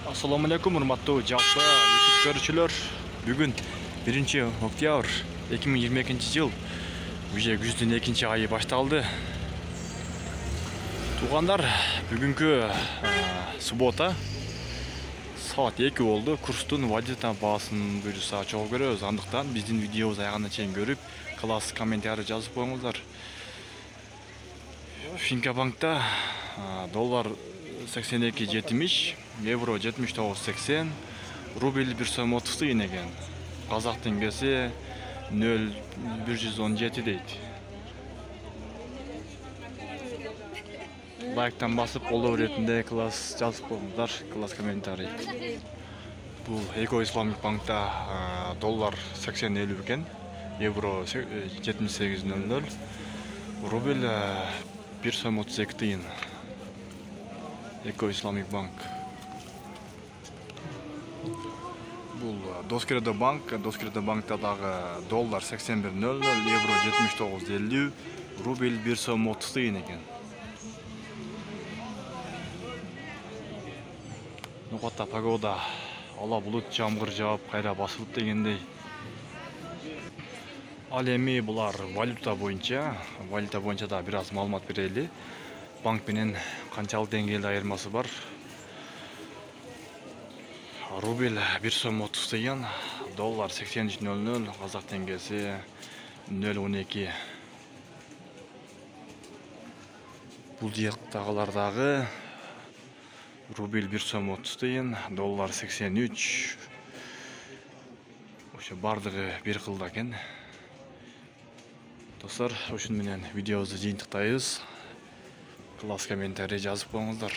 Assalamu alaikum, урматтуу жалпы YouTube көрүүчүлөр. Бүгүн 1-октябрь 2022-жыл. Уже күздүн 2-айы башталды. Туугандар, бүгүнкү суббота саат 2 болду. Курстун валюта баасын буюрса чогуу көрөбүз. Андыктан биздин видеобуз аягына чейин көрүп, класс комментарий жазып коюңуздар. Финкабанкта доллар 82.70, евро 79.80, рубль 1 сом 30 тыйын экен. Казак теңгеси 0.117 дейт. Лайктан басып, колдоо иретинде класс жазып коюңуздар, класс комментарий. Бул Эко Исламик банкта доллар 80.50 экен, евро 78.00, рубль 1 сом 32 тыйын. Эко Исламик банк. Бул Доскредо банкта дагы доллар 81.00, евро 79.50, рубль 1 сом 30 тыйын экен. Нукатта погода ала булут, жамгыр жаап, кайра басылып дегендей. Ал эми булар валюта боюнча да бир аз маалымат берели. Банк менен канчалык деңгээлде айырмасы бар? Рубль 1 сом 30 тыйын, доллар 83.00, казак теңгеси 0.12. Бул жактагылар дагы рубль 1 сом 30 тыйын, доллар 83. Ошо бардыгы бир кылда экен. Достор, ушун менен видеобузду жыйынтыктайбыз. Класс комментарий жазып коюңуздар.